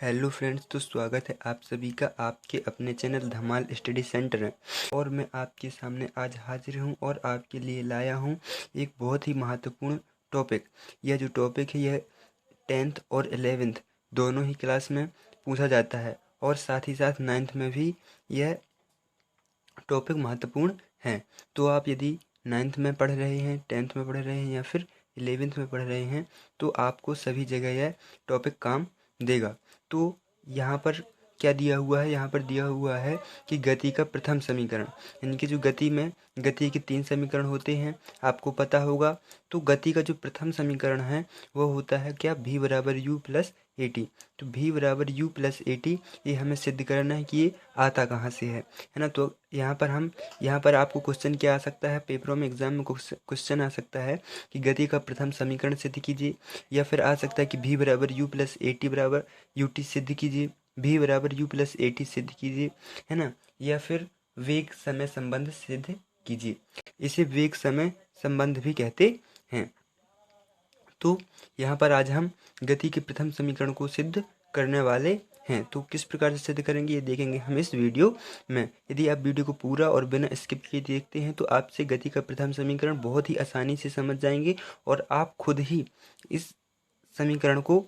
Hello friends, तो स्वागत है आप सभी का आपके अपने चैनल धमाल स्टडी सेंटर में। और मैं आपके सामने आज हाजिर हूं और आपके लिए लाया हूं एक बहुत ही महत्वपूर्ण टॉपिक। यह जो टॉपिक है यह 10th और 11th दोनों ही क्लास में पूछा जाता है और साथ ही साथ 9th में भी यह टॉपिक महत्वपूर्ण है। तो आप यदि 9th में पढ़ रहे हैं, 10th में पढ़ रहे हैं या फिर 11th में पढ़ रहे हैं तो आपको सभी जगह यह टॉपिक काम देगा। तो यहाँ पर क्या दिया हुआ है? यहाँ पर दिया हुआ है कि गति का प्रथम समीकरण, यानी कि जो गति के 3 समीकरण होते हैं, आपको पता होगा। तो गति का जो प्रथम समीकरण है वो होता है क्या? v बराबर u प्लस ए टी। तो v बराबर u प्लस ए टी, ये हमें सिद्ध करना है कि ये आता कहाँ से है ना। तो यहाँ पर आपको क्वेश्चन क्या आ सकता है? पेपरों में, एग्जाम में क्वेश्चन आ सकता है कि गति का प्रथम समीकरण सिद्ध कीजिए, या फिर आ सकता है कि v बराबर u प्लस ए टी बराबर यू टी सिद्ध कीजिए, v बराबर u प्लस ए टी सिद्ध कीजिए, है ना। या फिर वेग समय संबंध सिद्ध कीजिए। इसे वेग समय संबंध भी कहते हैं। तो यहाँ पर आज हम गति के प्रथम समीकरण को सिद्ध करने वाले हैं। तो किस प्रकार से सिद्ध करेंगे ये देखेंगे हम इस वीडियो में। यदि आप वीडियो को पूरा और बिना स्किप किए देखते हैं तो आपसे गति का प्रथम समीकरण बहुत ही आसानी से समझ जाएंगे और आप खुद ही इस समीकरण को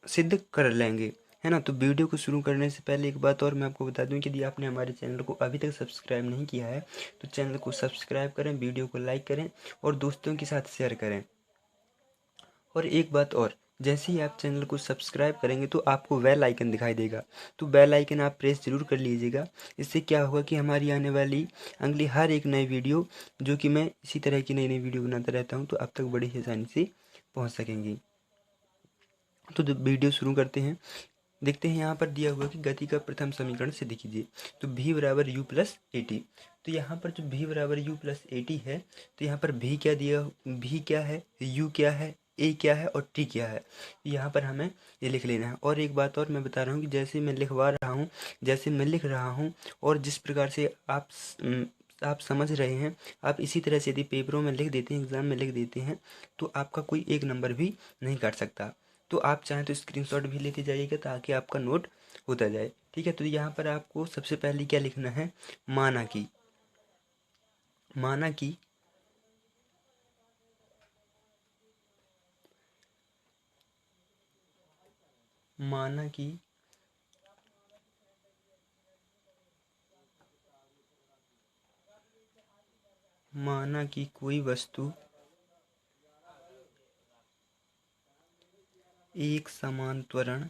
सिद्ध कर लेंगे, है ना। तो वीडियो को शुरू करने से पहले एक बात और मैं आपको बता दूं कि यदि आपने हमारे चैनल को अभी तक सब्सक्राइब नहीं किया है तो चैनल को सब्सक्राइब करें, वीडियो को लाइक करें और दोस्तों के साथ शेयर करें। और एक बात और, जैसे ही आप चैनल को सब्सक्राइब करेंगे तो आपको बेल आइकन दिखाई देगा, तो बेल आइकन आप प्रेस जरूर कर लीजिएगा। इससे क्या होगा कि हमारी आने वाली अगली हर एक नई वीडियो, जो कि मैं इसी तरह की नई नई वीडियो बनाता रहता हूँ, तो आप तक बड़ी आसानी से पहुँच सकेंगी। तो वीडियो शुरू करते हैं। देखते हैं यहाँ पर दिया हुआ कि गति का प्रथम समीकरण सिद्ध कीजिए। तो v बराबर यू प्लस ए टी। तो यहाँ पर जो v बराबर यू प्लस ए टी है, तो यहाँ पर v क्या दिया, v क्या है, u क्या है, a क्या है और t क्या है, यहाँ पर हमें ये लिख लेना है। और एक बात और मैं बता रहा हूँ कि जैसे मैं लिखवा रहा हूँ, जैसे मैं लिख रहा हूँ और जिस प्रकार से आप समझ रहे हैं, आप इसी तरह से यदि पेपरों में लिख देते हैं, एग्जाम में लिख देते हैं, तो आपका कोई एक नंबर भी नहीं काट सकता। तो आप चाहें तो स्क्रीनशॉट भी लेते जाइएगा ताकि आपका नोट होता जाए, ठीक है। तो यहाँ पर आपको सबसे पहले क्या लिखना है? माना कि माना कि माना कि माना कि कोई वस्तु एक समान त्वरण,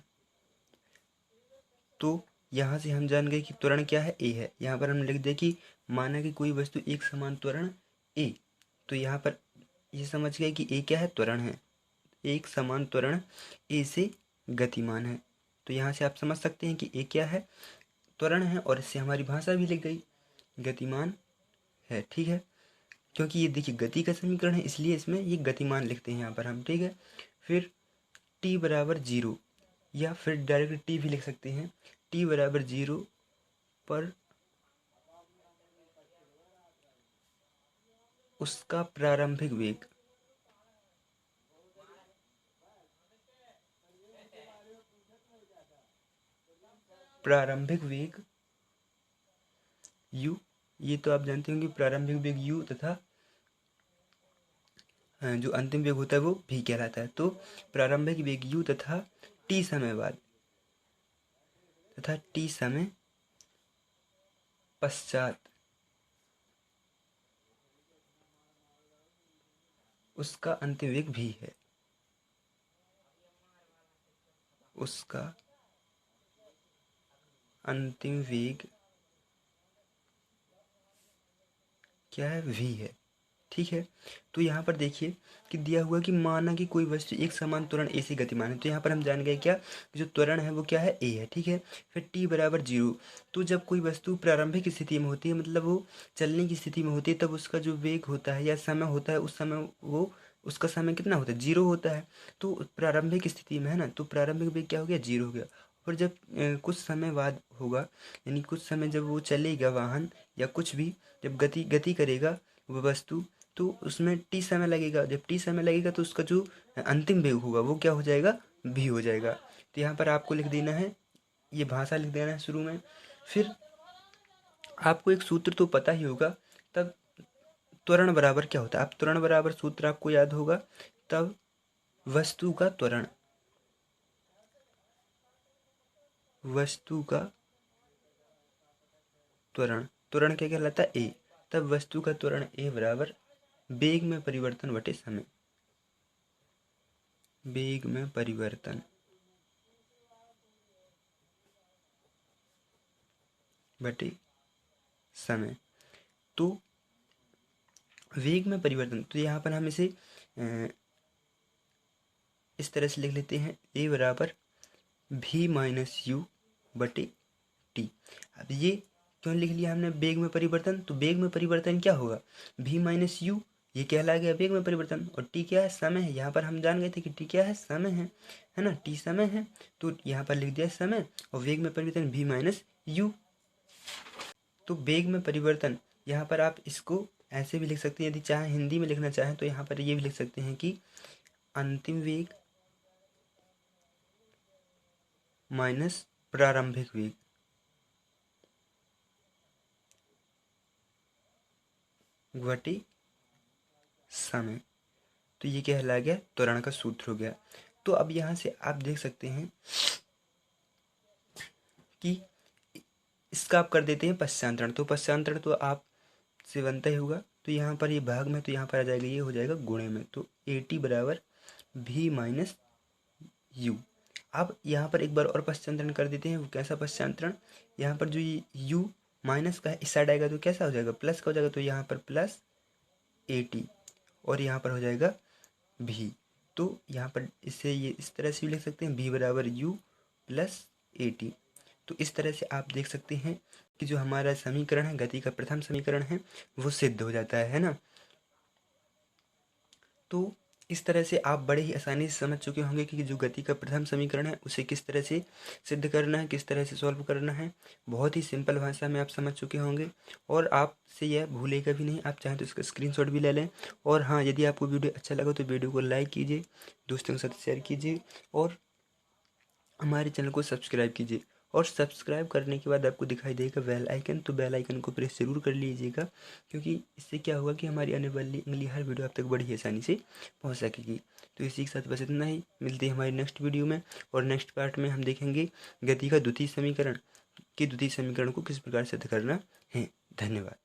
तो यहाँ से हम जान गए कि त्वरण क्या है? ए है। यहाँ पर हम लिख दे कि माना कि कोई वस्तु एक समान त्वरण ए। तो यहाँ पर ये समझ गए कि ए क्या है? त्वरण है। एक समान त्वरण ए से गतिमान है। तो यहाँ से आप समझ सकते हैं कि ए क्या है? त्वरण है। और इससे हमारी भाषा भी लिख गई, गतिमान है, ठीक है। क्योंकि ये देखिए गति का समीकरण है, इसलिए इसमें ये गतिमान लिखते हैं यहाँ पर हम, ठीक है। फिर t बराबर 0, या फिर डायरेक्ट t भी लिख सकते हैं। t बराबर 0 पर उसका प्रारंभिक वेग, u, ये तो आप जानते होंगे प्रारंभिक वेग u तथा जो अंतिम वेग होता है वो v कहलाता है। तो प्रारंभिक वेग u तथा t समय बाद तथा t समय पश्चात उसका अंतिम वेग v है। उसका अंतिम वेग क्या है? v है, ठीक है। तो यहाँ पर देखिए कि दिया हुआ कि माना कि कोई वस्तु एक समान त्वरण ए से गतिमान है। तो यहाँ पर हम जान गए क्या कि जो त्वरण है वो क्या है? ए है, ठीक है। फिर t बराबर 0। तो जब कोई वस्तु प्रारंभिक स्थिति में होती है, मतलब वो चलने की स्थिति में होती है, तब उसका जो वेग होता है या समय होता है, उस समय वो उसका समय कितना होता है? 0 होता है। तो प्रारंभिक स्थिति में, है ना, तो प्रारंभिक वेग क्या हो गया? 0 हो गया। और जब कुछ समय बाद होगा, यानी कुछ समय जब वो चलेगा वाहन या कुछ भी, जब गति करेगा वो वस्तु, तो उसमें टी समय लगेगा। जब टी समय लगेगा तो उसका जो अंतिम वेग होगा वो क्या हो जाएगा? v हो जाएगा, तो यहाँ पर आपको लिख देना है, ये भाषा लिख देना है शुरू में। फिर आपको एक सूत्र तो पता ही होगा, तब त्वरण बराबर क्या होता है, आप त्वरण बराबर सूत्र आपको याद होगा, तब वस्तु का त्वरण, वस्तु का त्वरण, त्वरण क्या कहलाता है, ए, तब वस्तु का त्वरण ए बराबर वेग में परिवर्तन बटे समय, वेग में परिवर्तन बटे समय। तो वेग में परिवर्तन, तो यहाँ पर हम इसे इस तरह से लिख लेते हैं, ए बराबर भी माइनस यू बटे टी। अब ये क्यों लिख लिया हमने वेग में परिवर्तन, तो वेग में परिवर्तन क्या होगा, भी माइनस यू, ये कहला गया वेग में परिवर्तन, और टी क्या है, समय है। यहाँ पर हम जान गए थे कि टी क्या है, समय है ना, टी समय है, तो यहाँ पर लिख दिया समय, और वेग में परिवर्तन भी माइनस यू। तो वेग में परिवर्तन, यहाँ पर आप इसको ऐसे भी लिख सकते हैं, यदि चाहे हिंदी में लिखना चाहें तो यहाँ पर ये भी लिख सकते हैं कि अंतिम वेग माइनस प्रारंभिक वेग, बटे समय। तो ये कहला गया त्वरण का सूत्र हो गया। तो अब यहाँ से आप देख सकते हैं कि इसका आप कर देते हैं पश्चांतरण, तो पश्चांतरण तो आप से बनता ही होगा, तो यहाँ पर ये भाग में, तो यहाँ पर आ जाएगा, ये हो जाएगा गुणे में, तो ए टी बराबर भी माइनस यू। अब यहाँ पर एक बार और पश्चांतरण कर देते हैं, वो कैसा पश्चांतरण, यहाँ पर जो ये यू माइनस का है इस साइड आएगा तो कैसा हो जाएगा, प्लस का हो जाएगा, तो यहाँ पर प्लस ए टी, और यहाँ पर हो जाएगा भी। तो यहाँ पर इसे ये इस तरह से भी लिख सकते हैं, भी बराबर यू प्लस ए टी। तो इस तरह से आप देख सकते हैं कि जो हमारा समीकरण है, गति का प्रथम समीकरण है, वो सिद्ध हो जाता है ना। तो इस तरह से आप बड़े ही आसानी से समझ चुके होंगे कि जो गति का प्रथम समीकरण है उसे किस तरह से सिद्ध करना है, किस तरह से सॉल्व करना है। बहुत ही सिंपल भाषा में आप समझ चुके होंगे, और आपसे यह भूलेगा भी नहीं। आप चाहें तो इसका स्क्रीनशॉट भी ले लें। और हाँ, यदि आपको वीडियो अच्छा लगा तो वीडियो को लाइक कीजिए, दोस्तों के साथ शेयर कीजिए, और हमारे चैनल को सब्सक्राइब कीजिए। और सब्सक्राइब करने के बाद आपको दिखाई देगा बेल आइकन, तो बेल आइकन को प्रेस जरूर कर लीजिएगा, क्योंकि इससे क्या होगा कि हमारी आने वाली अगली हर वीडियो आप तक बड़ी आसानी से पहुंच सकेगी। तो इसी के साथ बस इतना ही, मिलते हैं हमारी नेक्स्ट वीडियो में, और नेक्स्ट पार्ट में हम देखेंगे गति का द्वितीय समीकरण को किस प्रकार सिद्ध करना है। धन्यवाद।